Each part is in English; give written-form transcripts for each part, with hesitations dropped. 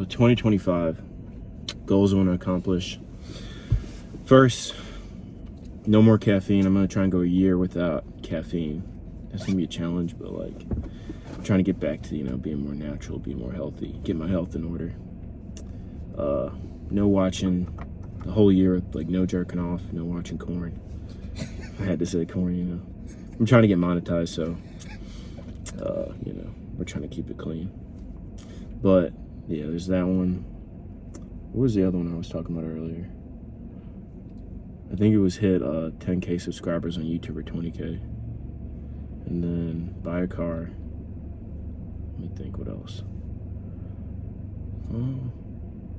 So 2025, goals I want to accomplish. First, no more caffeine. I'm going to try and go a year without caffeine. That's going to be a challenge, but like, I'm trying to get back to, being more natural, being more healthy, get my health in order. No watching the whole year, like no jerking off, no watching corn. I had to say corn, I'm trying to get monetized, so, we're trying to keep it clean. But, yeah, there's that one. What was the other one I was talking about earlier? I think it was hit 10K subscribers on YouTube or 20K. And then buy a car. Let me think, what else?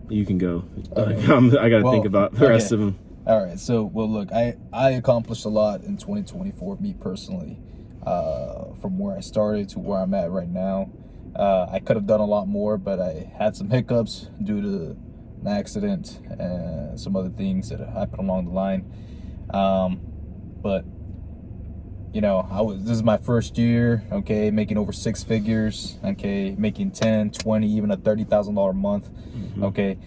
You can go. Okay. I got to think about the rest of them. All right. So, look, I accomplished a lot in 2024, me personally. From where I started to where I'm at right now. I could have done a lot more, but I had some hiccups due to an accident and some other things that happened along the line. But this is my first year, okay, making over 6 figures, okay, making 10, 20, even a $30,000 a month, okay.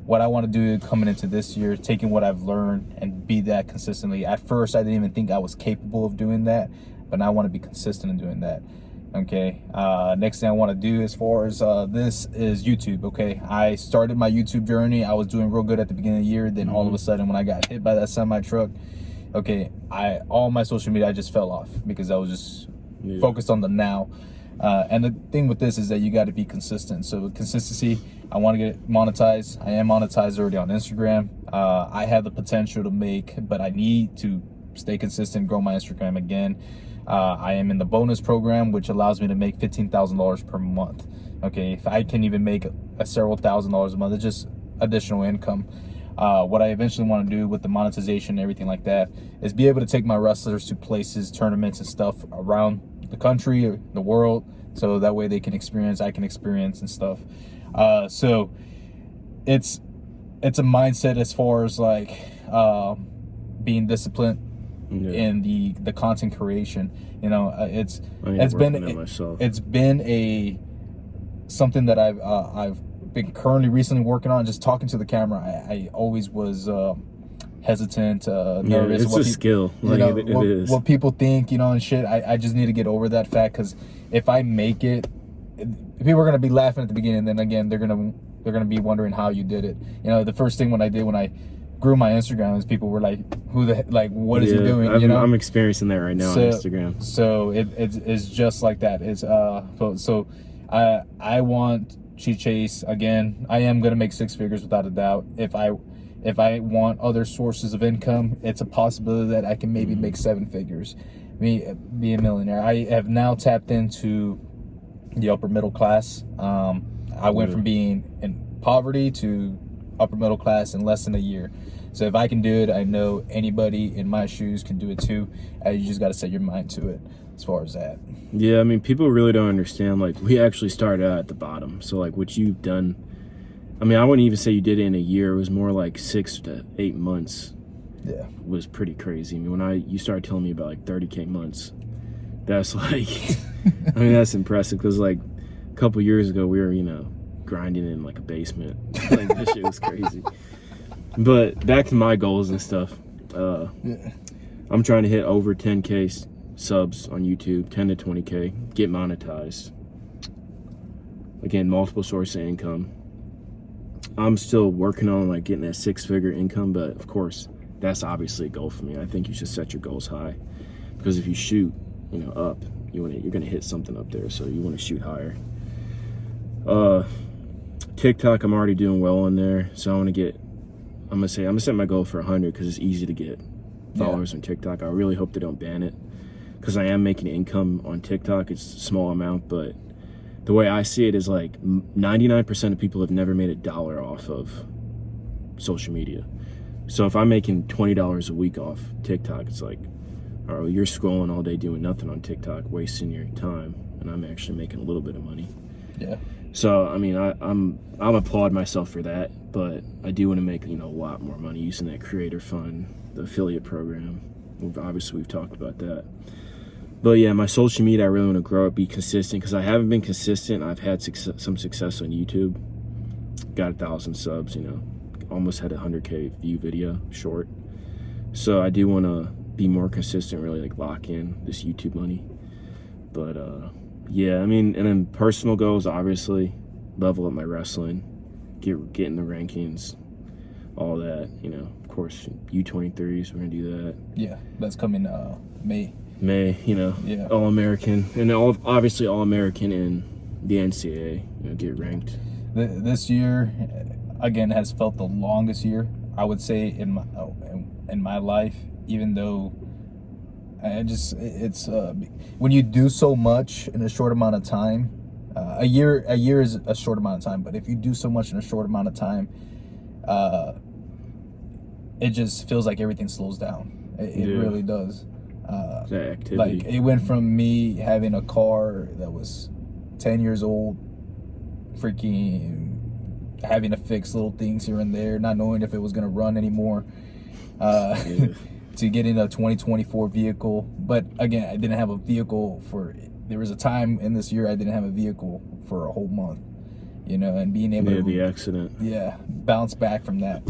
What I want to do coming into this year, taking what I've learned and be that consistently. At first, I didn't even think I was capable of doing that, but now I want to be consistent in doing that. Okay, next thing I want to do as far as this is YouTube. Okay, I started my YouTube journey. I was doing real good at the beginning of the year. Then all of a sudden, when I got hit by that semi truck, okay, all my social media, I just fell off because I was just focused on the now. And the thing with this is that you got to be consistent. So with consistency, I want to get monetized. I am monetized already on Instagram. I have the potential to make, but I need to stay consistent, grow my Instagram again. I am in the bonus program, which allows me to make $15,000 per month. Okay, if I can even make several $1,000s a month, it's just additional income. What I eventually want to do with the monetization and everything like that is be able to take my wrestlers to places, tournaments and stuff around the country or the world, so that way they can experience, I can experience and stuff. So it's a mindset as far as like being disciplined in the content creation. It's been something that I've been currently recently working on. Just talking to the camera, I always was hesitant, nervous. It's a skill. It is. What people think, and shit. I just need to get over that fact, because if I make it, people are gonna be laughing at the beginning, and then again they're gonna be wondering how you did it. The first thing when I grew my Instagram is people were like, what is he doing? I'm experiencing that right now on Instagram. So it's just like that. It's so I want to chase again. I am gonna make 6 figures without a doubt. If I want other sources of income, it's a possibility that I can maybe make 7 figures, be a millionaire. I have now tapped into the upper middle class. I went from being in poverty to upper middle class in less than a year. So if I can do it, I know anybody in my shoes can do it too. You just got to set your mind to it as far as that. Yeah, people really don't understand. Like, we actually started out at the bottom. So like what you've done, I wouldn't even say you did it in a year. It was more like 6 to 8 months. Yeah, was pretty crazy. When you started telling me about like 30K months, that's like, that's impressive, because like a couple years ago we were, grinding in like a basement. Like, that shit was crazy. But back to my goals and stuff. I'm trying to hit over 10K subs on YouTube, 10 to 20K, get monetized. Again, multiple sources of income. I'm still working on like getting that 6-figure income, but of course, that's obviously a goal for me. I think you should set your goals high, because if you shoot, up, you're gonna hit something up there. So you want to shoot higher. TikTok, I'm already doing well on there, so I'm gonna set my goal for 100, because it's easy to get followers on TikTok. I really hope they don't ban it, because I am making income on TikTok. It's a small amount, but the way I see it is like 99% of people have never made $1 off of social media. So if I'm making $20 a week off TikTok, it's like, oh, you're scrolling all day doing nothing on TikTok, wasting your time, and I'm actually making a little bit of money. Yeah. So I'm applaud myself for that, but I do want to make a lot more money using that creator fund, the affiliate program. We've talked about that. But yeah, my social media, I really want to grow it, be consistent, because I haven't been consistent. I've had some success on YouTube. got 1,000 subs, you know, almost had a 100K view video short. So I do want to be more consistent, really like lock in this YouTube money. But yeah, I mean, and then personal goals, obviously, level up my wrestling, get in the rankings, all that, you know. Of course, U23s, we're gonna do that. Yeah, that's coming May, you know. Yeah. All-American, and obviously All-American in the NCAA, you know, get ranked. This year, again, has felt the longest year, I would say, in my life, even though it's when you do so much in a short amount of time. A year is a short amount of time, but if you do so much in a short amount of time, it just feels like everything slows down. It really does. That activity. Like, it went from me having a car that was 10 years old, freaking having to fix little things here and there, not knowing if it was going to run anymore, to getting a 2024 vehicle. But again, I didn't have a vehicle there was a time in this year I didn't have a vehicle for a whole month, you know, and being able to the accident. Yeah, bounce back from that,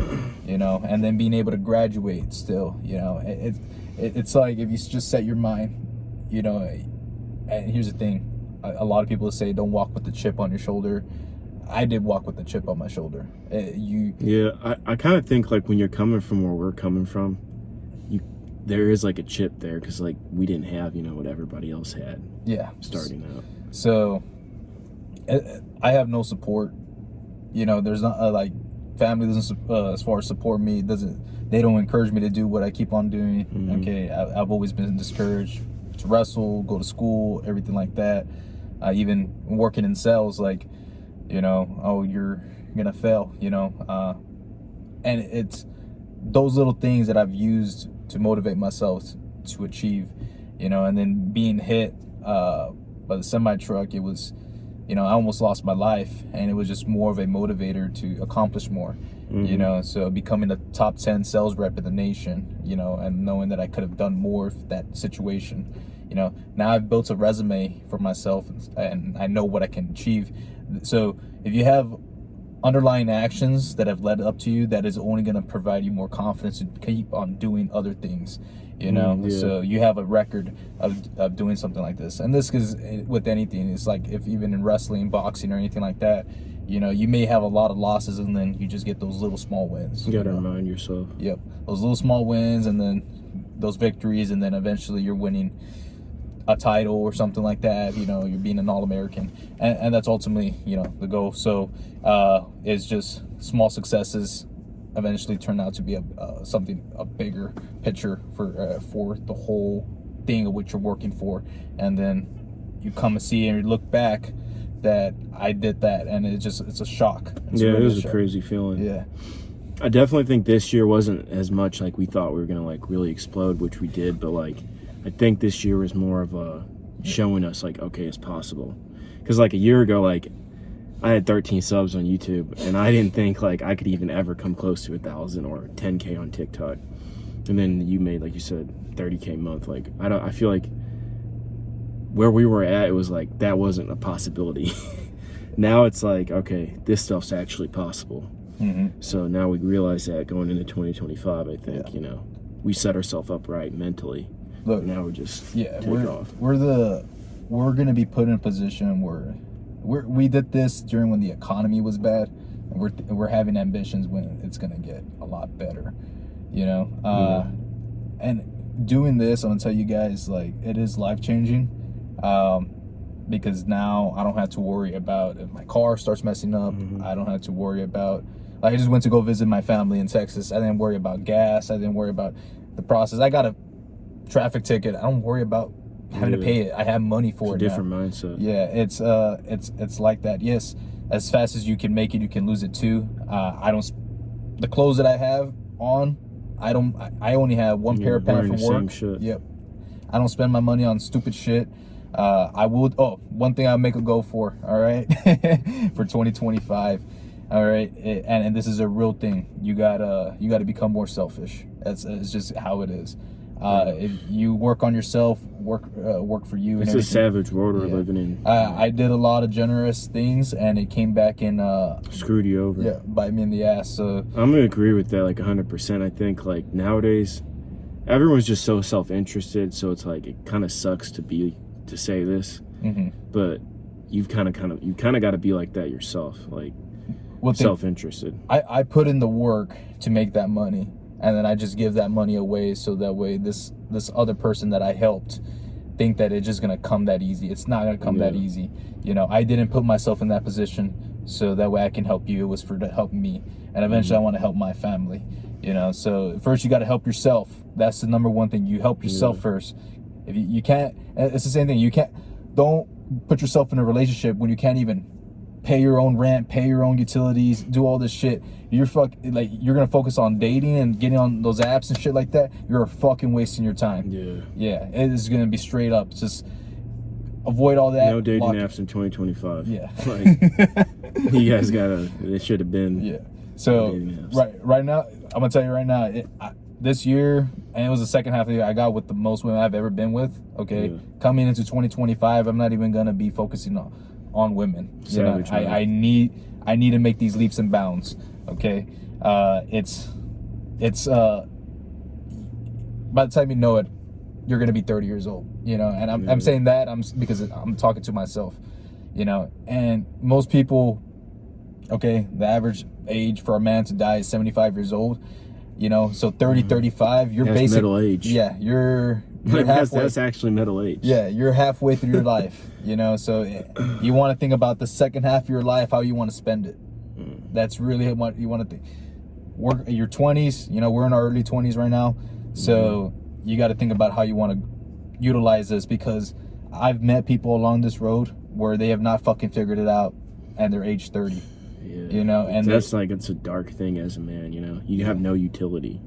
you know, and then being able to graduate still, you know, it's like, if you just set your mind, you know. And here's the thing, a lot of people say don't walk with the chip on your shoulder. I did walk with the chip on my shoulder. Yeah, I kind of think, like, when you're coming from where we're coming from, there is like a chip there, because like we didn't have, you know, what everybody else had. Yeah, starting out. So I have no support, you know. There's not like, family doesn't as far as support me, they don't encourage me to do what I keep on doing. Okay, I've always been discouraged to wrestle, go to school, everything like that. Even working in sales, like, you know, oh, you're gonna fail, you know. And it's those little things that I've used to motivate myself to achieve, you know. And then being hit by the semi truck, it was, you know, I almost lost my life, and it was just more of a motivator to accomplish more, you know. So becoming a top 10 sales rep in the nation, you know, and knowing that I could have done more for that situation, you know. Now I've built a resume for myself, and I know what I can achieve. So if you have underlying actions that have led up to you, that is only going to provide you more confidence to keep on doing other things, you know. So you have a record of doing something like this. And this is with anything. It's like, if even in wrestling, boxing, or anything like that, you know, you may have a lot of losses, and then you just get those little small wins. You gotta remind yourself. Yep, those little small wins, and then those victories, and then eventually you're winning a title or something like that, you know. You're being an All-American, and that's ultimately, you know, the goal. So it's just small successes eventually turn out to be a bigger picture for the whole thing of what you're working for. And then you come and see, and you look back that I did that, and it's a shock. It's yeah, really it was a crazy feeling. Yeah, I definitely think this year wasn't as much like we thought we were gonna like really explode, which we did, but like I think this year was more of a showing us like, okay, it's possible. Because like a year ago, like I had 13 subs on YouTube, and I didn't think like I could even ever come close to 1,000 or 10K on TikTok. And then you made, like you said, 30K a month. Like I feel like where we were at, it was like that wasn't a possibility. Now it's like, okay, this stuff's actually possible. So now we realize that going into 2025, I think, you know, we set ourselves up right mentally. Look, now we're just off. We're gonna be put in a position where we did this during when the economy was bad, and we're having ambitions when it's gonna get a lot better, you know. And doing this, I'm gonna tell you guys, like, it is life-changing, because now I don't have to worry about if my car starts messing up. I don't have to worry about, like, I just went to go visit my family in Texas. I didn't worry about gas. I didn't worry about the process. I got a traffic ticket. I don't worry about having to pay it. I have money for it. Different mindset. Yeah, it's like that. Yes, as fast as you can make it, you can lose it too. The clothes that I have on, I only have one pair of pants for work. Same shit. Yep. I don't spend my money on stupid shit. One thing I'll make a go for, all right, for 2025. All right, and this is a real thing. You gotta become more selfish. It's just how it is. If you work on yourself, work for you. It's and a savage world we're Yeah. living in. I did a lot of generous things, and it came back and Screwed you over. yeah, bite me in the ass. So I'm gonna agree with that like 100%. I think like nowadays, everyone's just so self-interested. So it's like it kind of sucks to say this, but you kind of got to be like that yourself, like self-interested. I put in the work to make that money, and then I just give that money away, so that way this other person that I helped think that it's just gonna come that easy. It's not gonna come that easy. You know, I didn't put myself in that position, so that way I can help you. It was to help me, and eventually I want to help my family. You know, so first you got to help yourself. That's the number one thing. You help yourself first. If you can't, it's the same thing. Don't put yourself in a relationship when you can't even pay your own rent, pay your own utilities, do all this shit. You're gonna focus on dating and getting on those apps and shit like that. You're fucking wasting your time. Yeah, it is gonna be straight up. Just avoid all that. No dating apps in 2025. Yeah, like, you guys it should have been. Yeah. So right now, I'm gonna tell you right now, this year, and it was the second half of the year, I got with the most women I've ever been with. Okay, coming into 2025, I'm not even gonna be focusing on women. Savage, I need to make these leaps and bounds. Okay, it's by the time you know it, you're gonna be 30 years old. You know, and I'm saying that because I'm talking to myself. You know, and most people, okay, the average age for a man to die is 75 years old. You know, so 30, 35, you're basically middle age. Yeah, you're halfway. That's actually middle age. Yeah, you're halfway through your life. You know, so you want to think about the second half of your life, how you want to spend it. That's really what you want to think. Work your 20s. You know, we're in our early 20s right now, so you got to think about how you want to utilize this, because I've met people along this road where they have not fucking figured it out, and they're age 30. Yeah. You know, and that's like, it's a dark thing as a man. You know, you have no utility.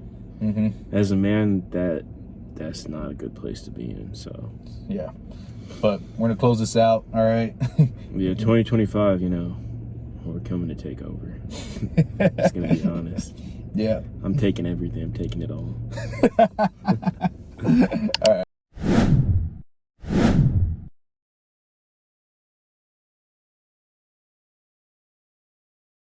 As a man, that's not a good place to be in. So yeah, but we're gonna close this out. All right. Yeah, 2025. You know, we're coming to take over. Just gonna be honest. Yeah, I'm taking everything. I'm taking it all. All right.